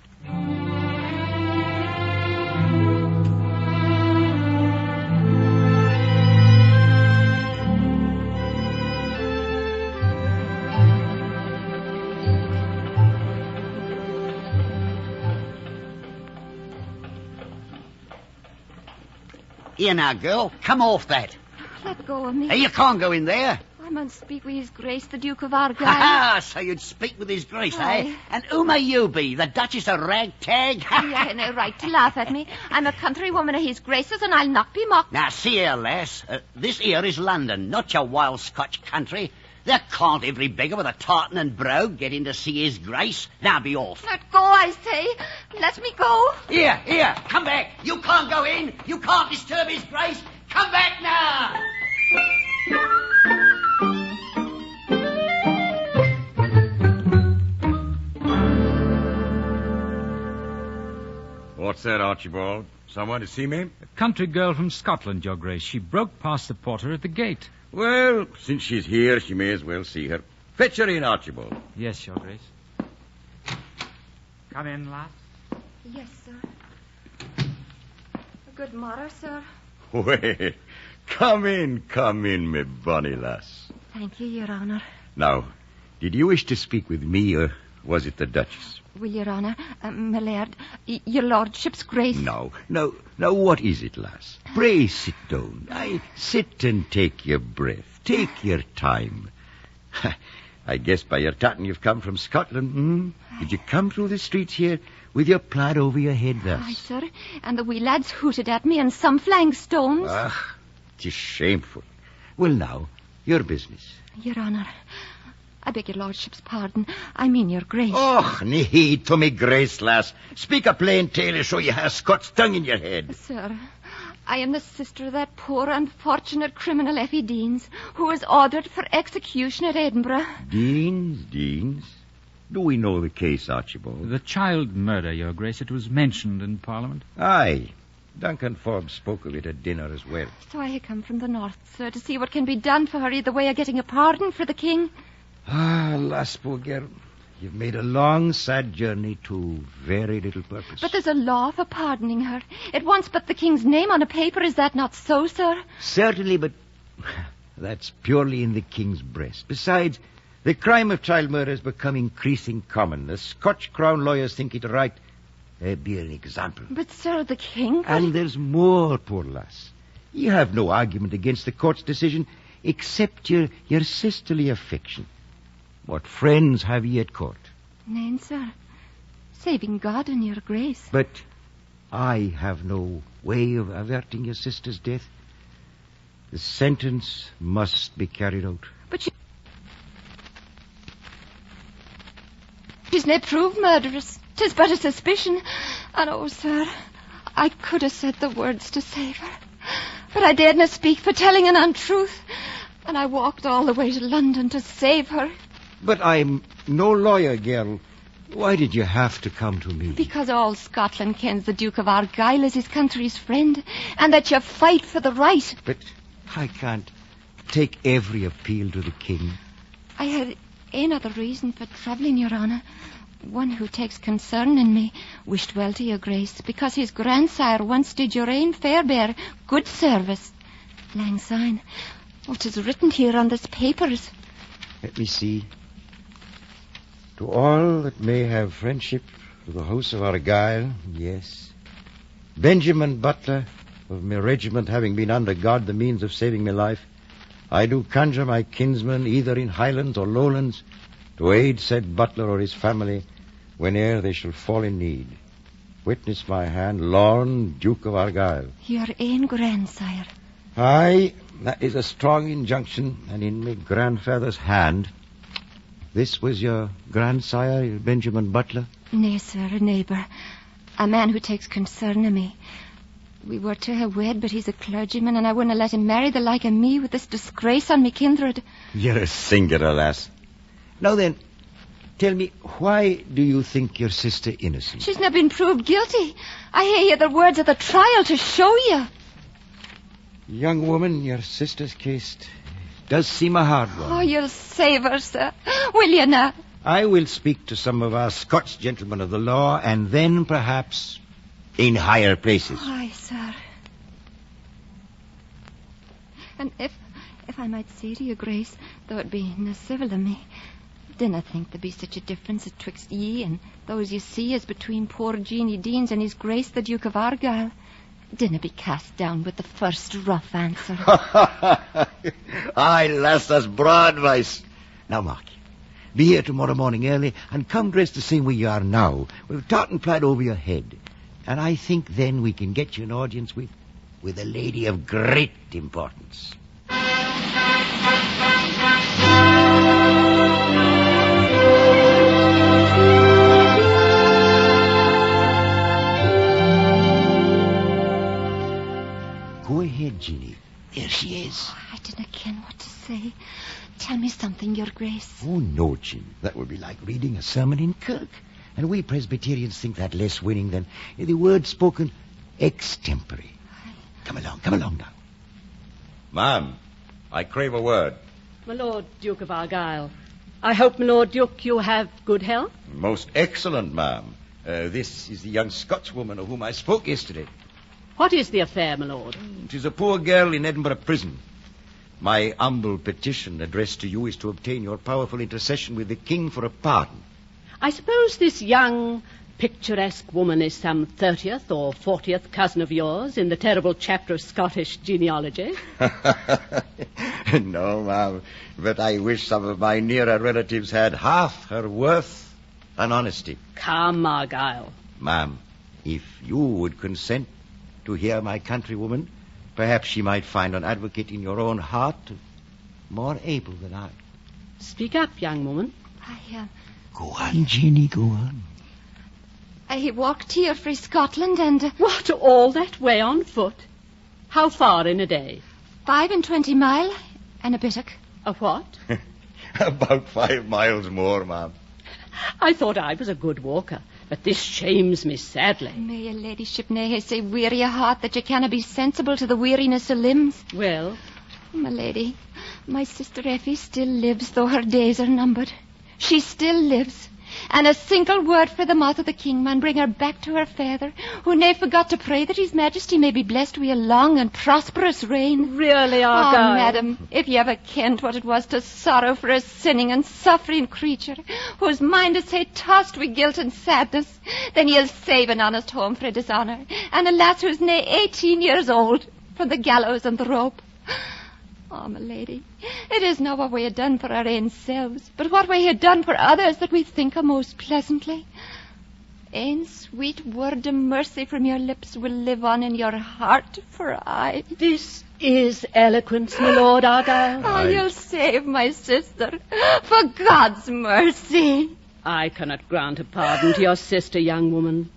Here now, girl, come off that. Let go of me. Hey, you can't go in there. I must speak with His Grace, the Duke of Argyll. Ha-ha, so you'd speak with his grace, Aye. eh? And who may you be, the Duchess of Ragtag? You have no right to laugh at me. I'm a countrywoman of His Grace's, and I'll not be mocked. Now, see here, lass. This here is London, not your wild Scotch country. There can't every beggar with a tartan and brogue get in to see his grace. Now be off. Let go, I say. Let me go. Here, come back. You can't go in. You can't disturb his grace. Come back now. What's that, Archibald? Someone to see me? A country girl from Scotland, Your Grace. She broke past the porter at the gate. Well, since she's here, she may as well see her. Fetch her in, Archibald. Yes, Your Grace. Come in, lass. Yes, sir. Good morrow, sir. Well, come in, me bonny lass. Thank you, Your Honour. Now, did you wish to speak with me, or was it the Duchess? Will Your Honour, my lord, your lordship's grace... No, what is it, lass? Pray sit down. Sit and take your breath. Take your time. I guess by your tartan you've come from Scotland, hmm? Did you come through the streets here with your plaid over your head thus? Aye, sir, and the wee lads hooted at me and some flying stones. Ah, 'tis shameful. Well, now, your business. Your Honour, I beg your lordship's pardon. I mean your grace. Oh, nae heed to me grace, lass. Speak a plain tale to show you have Scots tongue in your head. Sir, I am the sister of that poor, unfortunate criminal Effie Deans, who was ordered for execution at Edinburgh. Deans? Do we know the case, Archibald? The child murder, Your Grace. It was mentioned in Parliament. Aye. Duncan Forbes spoke of it at dinner as well. So I have come from the north, sir, to see what can be done for her, either way of getting a pardon for the king. Ah, lass, poor girl. You've made a long, sad journey to very little purpose. But there's a law for pardoning her. It wants but the king's name on a paper. Is that not so, sir? Certainly, but that's purely in the king's breast. Besides, the crime of child murder has become increasing common. The Scotch crown lawyers think it right. Be an example. But, sir, the king... And there's more, poor lass. You have no argument against the court's decision except your sisterly affection. What friends have ye at court? None, sir. Saving God and your grace. But I have no way of averting your sister's death. The sentence must be carried out. But she's not proved murderous. 'Tis but a suspicion. And, oh, sir, I could have said the words to save her. But I dared not speak for telling an untruth. And I walked all the way to London to save her. But I'm no lawyer, girl. Why did you have to come to me? Because all Scotland kens the Duke of Argyll is his country's friend, and that you fight for the right. But I can't take every appeal to the king. I had another reason for travelling, Your Honour. One who takes concern in me wished well to your grace, because his grandsire once did your ain Fairbear good service. Lang syne. What is written here on this papers? Let me see. To all that may have friendship for the house of Argyll, yes. Benjamin Butler, of my regiment having been under God the means of saving my life, I do conjure my kinsmen, either in Highlands or Lowlands, to aid said Butler or his family whene'er they shall fall in need. Witness my hand, Lorne, Duke of Argyll. Your ain grandsire. Aye, that is a strong injunction, and in my grandfather's hand. This was your grandsire, Benjamin Butler? Nay, sir, a neighbour. A man who takes concern of me. We were to have wed, but he's a clergyman, and I wouldn't let him marry the like of me with this disgrace on me kindred. You're a singular lass. Now then, tell me, why do you think your sister innocent? She's not been proved guilty. I hear the words of the trial to show you. Young woman, your sister's case does seem a hard one. Oh, you'll save her, sir. Will you now? I will speak to some of our Scotch gentlemen of the law, and then perhaps in higher places. Aye, sir. And if I might say to your grace, though it be na civil of me, dinna think there be such a difference atwixt ye and those you see as between poor Jeanie Deans and his grace the Duke of Argyll. Dinna be cast down with the first rough answer. Aye, lass, that's broad advice. Now, mark you. Be here tomorrow morning early, and come dressed the same way you are now, with tartan plaid over your head. And I think then we can get you an audience with a lady of great importance. Go ahead, Jeanie. There she is. I didn't ken what to say. Tell me something, your grace. Oh, no, Jean. That would be like reading a sermon in Kirk. And we Presbyterians think that less winning than the word spoken extempore. Come along now. Ma'am, I crave a word. My Lord Duke of Argyll, I hope, my Lord Duke, you have good health? Most excellent, ma'am. This is the young Scotswoman of whom I spoke yesterday. What is the affair, my lord? 'Tis a poor girl in Edinburgh prison. My humble petition addressed to you is to obtain your powerful intercession with the king for a pardon. I suppose this young, picturesque woman is some 30th or 40th cousin of yours in the terrible chapter of Scottish genealogy? No, ma'am, but I wish some of my nearer relatives had half her worth and honesty. Come, Argyll. Ma'am, if you would consent to hear my countrywoman, perhaps she might find an advocate in your own heart more able than I. Speak up, young woman. Go on, Jeanie, go on. I walked here from Scotland and... What, all that way on foot? How far in a day? 25 mile and a bittock. A what? About 5 miles more, ma'am. I thought I was a good walker, but this shames me sadly. May your ladyship nae say weary a heart that you cannot be sensible to the weariness of limbs. Well? My lady, my sister Effie still lives, though her days are numbered. She still lives. And a single word for the mouth of the king man bring her back to her father, who nae forgot to pray that his majesty may be blessed with a long and prosperous reign. Really, Argyll? Oh, madam, if you ever kenned what it was to sorrow for a sinning and suffering creature, whose mind is sae tossed with guilt and sadness, then you'll save an honest home for a dishonour, and a lass who's nae 18 years old, from the gallows and the rope. Oh, my lady, it is not what we had done for our own selves, but what we had done for others that we think of most pleasantly. Ane sweet word of mercy from your lips will live on in your heart for aye. This is eloquence, my Lord Argyll. Oh, you'll save my sister, for God's mercy. I cannot grant a pardon to your sister, young woman.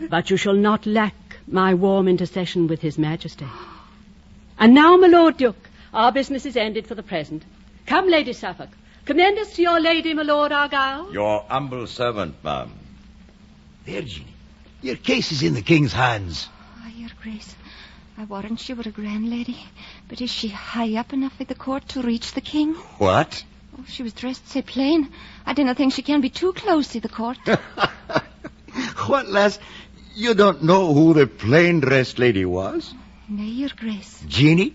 But you shall not lack my warm intercession with His Majesty. And now, my Lord Duke, our business is ended for the present. Come, Lady Suffolk. Commend us to your lady, my Lord Argyle. Your humble servant, ma'am. There, Jeannie. Your case is in the king's hands. Oh, Your Grace, I warrant she were a grand lady. But is she high up enough with the court to reach the king? What? Oh, she was dressed so plain. I dinna think she can be too close to the court. What, lass? You don't know who the plain-dressed lady was? Nay, Your Grace. Jeannie?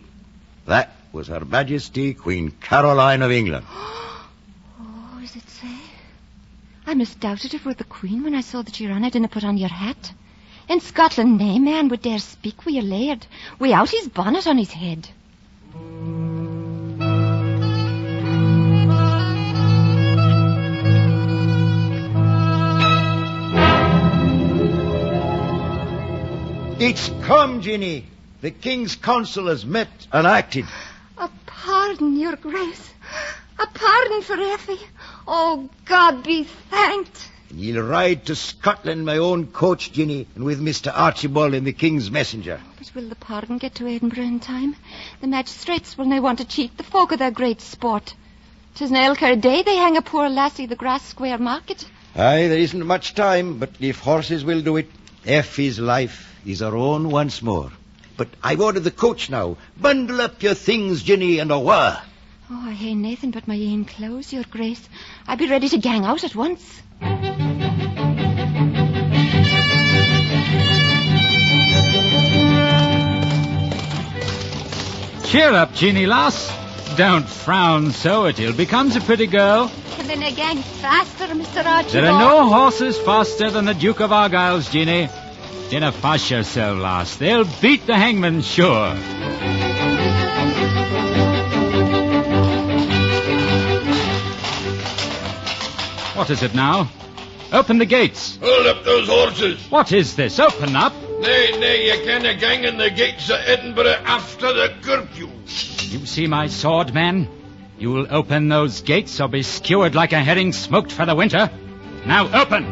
That was Her Majesty Queen Caroline of England. Oh, is it so? I misdoubted it were the Queen when I saw that your honour didn't put on your hat. In Scotland, nae man would dare speak wi' your laird without his bonnet on his head. It's come, Jeannie. The King's Council has met and acted. A pardon, Your Grace. A pardon for Effie. Oh, God be thanked. You'll ride to Scotland, my own coach, Jeannie, and with Mr. Archibald and the King's messenger. But will the pardon get to Edinburgh in time? The magistrates will now want to cheat the folk of their great sport. 'Tis an ilker day they hang a poor lassie the Grass Square market. Aye, there isn't much time, but if horses will do it, Effie's life is her own once more. But I've ordered the coach now. Bundle up your things, Ginny, and awa. Oh, I hae naething but my ain clothes, Your Grace. I'll be ready to gang out at once. Cheer up, Jeannie, lass. Don't frown so, it ill becomes a pretty girl. And then a gang faster, Mr. Archibald. There are no horses faster than the Duke of Argyle's, Jeannie. Dinna fuss yourself, lass. They'll beat the hangman, sure. What is it now? Open the gates. Hold up those horses. What is this? Open up. Nay, you canna gang in the gates of Edinburgh after the curfew. You see my sword, man? You'll open those gates or be skewered like a herring smoked for the winter. Now open.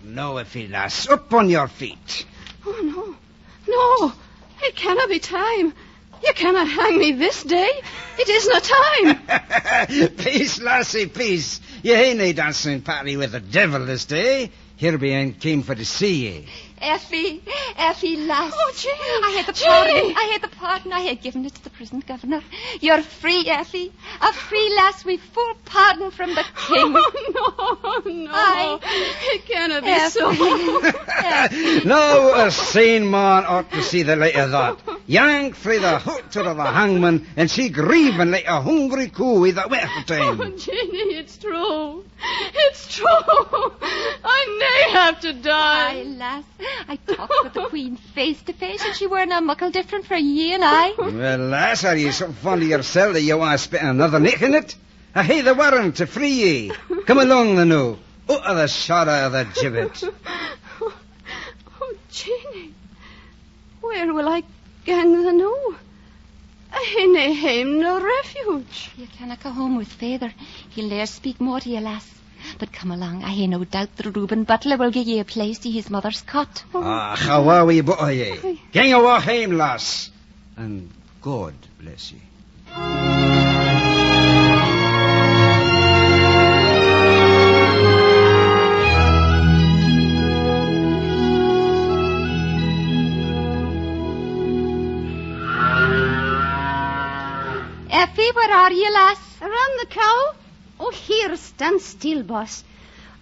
No, Effie, lass. Up on your feet. Oh, no, it cannot be time. You cannot hang me this day. It isna time. Peace, lassie, peace. You ain't nae dancing party with the devil this day. Here we ain't keen for to see ye. Effie, lass. Oh, Jeannie. I had the pardon. I had given it to the prison governor. You're free, Effie. A free lass with full pardon from the king. Oh, no. It cannot be so. No, a sane man ought to see the light of that. Yank frae the halter of the hangman, and she grieving like a hungry coo with the winter time. Oh, Jeannie, it's true. It's true. I may have to die. Aye, lass. I talked with the Queen face to face, and she weren't muckle different for ye and I. Well, lass, are you so fond of yourself that you want to spit another nick in it? I hae the warrant to free ye. Come along, the no. Out of the shadow of the gibbet. Oh, Jeannie. Where will I gang the no? I hae nae hame, no refuge. You canna go home with Father. He'll ne'er speak more to you, lass. But come along, I hae no doubt that Reuben Butler will give ye a place to his mother's cot. How are we, boy? Ye? Gang awa hame, lass. And God bless ye. Effie, where are you, lass? Around the cow? Oh, here, stand still, boss.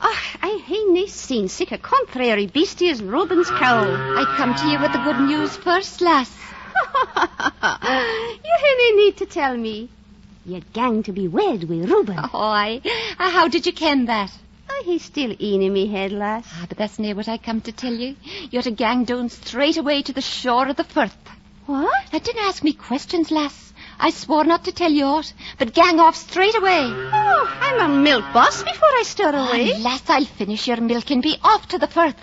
I hae nae seen sic a contrary beastie as Reuben's cow. I come to you with the good news first, lass. You hae nae need to tell me. You're gang to be wed with Reuben. Oh, aye. How did you ken that? I hae still een in me head, lass. But that's nae what I come to tell you. You're to gang down straight away to the shore of the Firth. What? Now, didn't ask me questions, lass. I swore not to tell you aught, but gang off straight away. Oh, I'm a milk boss before I stir away. Lass, I'll finish your milk and be off to the Firth.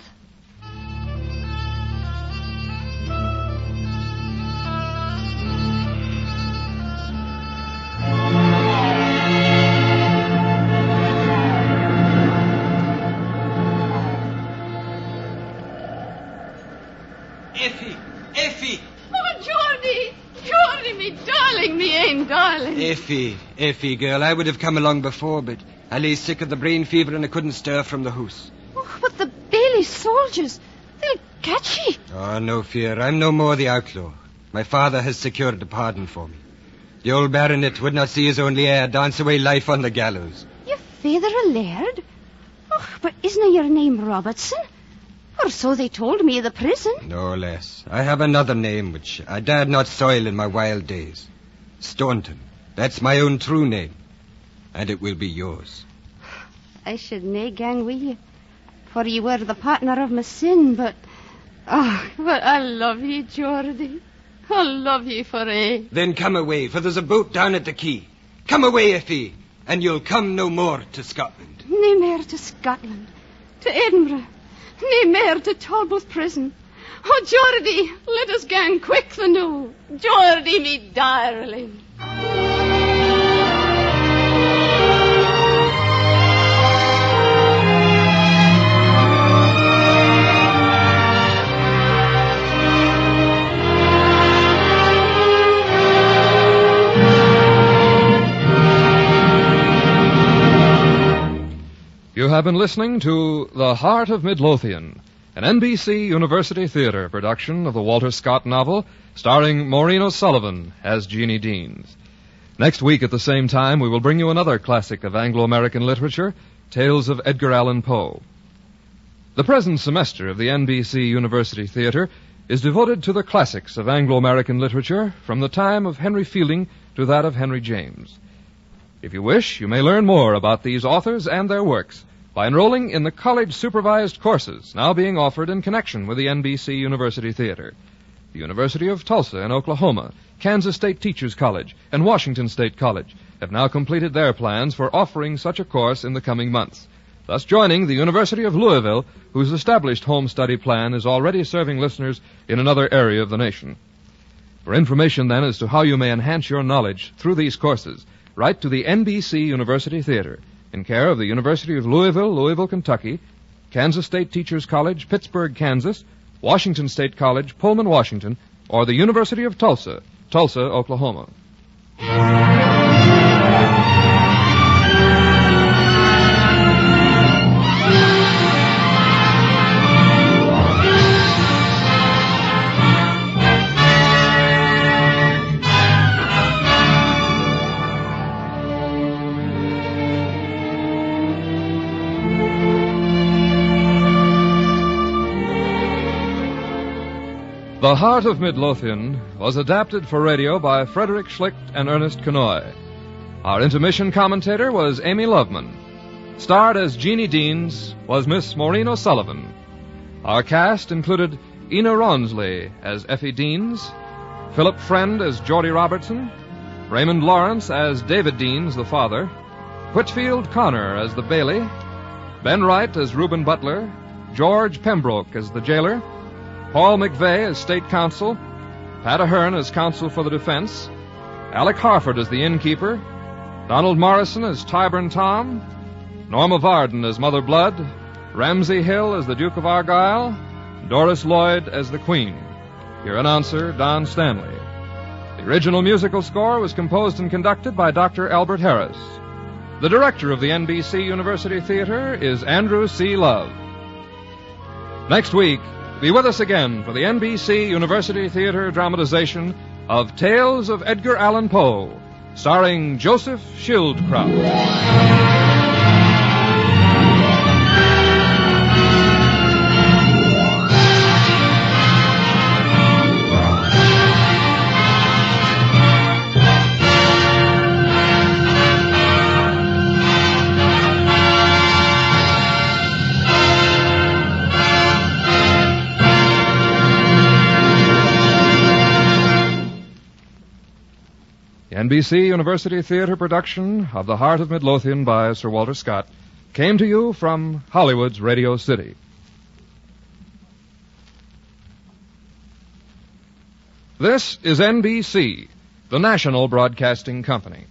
darling. Effie, girl, I would have come along before, but I lay sick of the brain fever and I couldn't stir from the house. Oh, but the Bailey soldiers, they'll catch ye. Oh, no fear. I'm no more the outlaw. My father has secured a pardon for me. The old baronet would not see his only heir dance away life on the gallows. Your father a laird? Oh, but isn't your name Robertson? Or so they told me of the prison. No less. I have another name which I dared not soil in my wild days. Staunton. That's my own true name. And it will be yours. I should nae gang wi' ye, for ye were the partner of my sin, but... Oh, but I love ye, Geordie. I love ye for aye. Then come away, for there's a boat down at the quay. Come away, Effie, and you'll come no more to Scotland. Nae mair to Scotland, to Edinburgh, nae mair to Talbot prison. Oh, Geordie, let us gang quick the noo. Geordie, me darling. You have been listening to The Heart of Mid Lothian, an NBC University Theater production of the Walter Scott novel starring Maureen O'Sullivan as Jeannie Deans. Next week at the same time, we will bring you another classic of Anglo-American literature, Tales of Edgar Allan Poe. The present semester of the NBC University Theater is devoted to the classics of Anglo-American literature from the time of Henry Fielding to that of Henry James. If you wish, you may learn more about these authors and their works by enrolling in the college-supervised courses now being offered in connection with the NBC University Theater. The University of Tulsa in Oklahoma, Kansas State Teachers College, and Washington State College have now completed their plans for offering such a course in the coming months, thus joining the University of Louisville, whose established home study plan is already serving listeners in another area of the nation. For information, then, as to how you may enhance your knowledge through these courses, write to the NBC University Theater, in care of the University of Louisville, Louisville, Kentucky, Kansas State Teachers College, Pittsburgh, Kansas, Washington State College, Pullman, Washington, or the University of Tulsa, Tulsa, Oklahoma. The Heart of Mid Lothian was adapted for radio by Frederick Schlicht and Ernest Kenoy. Our intermission commentator was Amy Loveman. Starred as Jeannie Deans was Miss Maureen O'Sullivan. Our cast included Ina Ronsley as Effie Deans, Philip Friend as Geordie Robertson, Raymond Lawrence as David Deans, the father, Whitfield Connor as the Bailey, Ben Wright as Reuben Butler, George Pembroke as the jailer, Paul McVeigh as State Counsel, Pat Ahern as Counsel for the Defense, Alec Harford as the innkeeper, Donald Morrison as Tyburn Tom, Norma Varden as Mother Blood, Ramsay Hill as the Duke of Argyll, Doris Lloyd as the Queen. Your announcer, Don Stanley. The original musical score was composed and conducted by Dr. Albert Harris. The director of the NBC University Theater is Andrew C. Love. Next week, be with us again for the NBC University Theater dramatization of Tales of Edgar Allan Poe, starring Joseph Schildkraut. NBC University Theater production of The Heart of Mid Lothian by Sir Walter Scott came to you from Hollywood's Radio City. This is NBC, the national broadcasting company.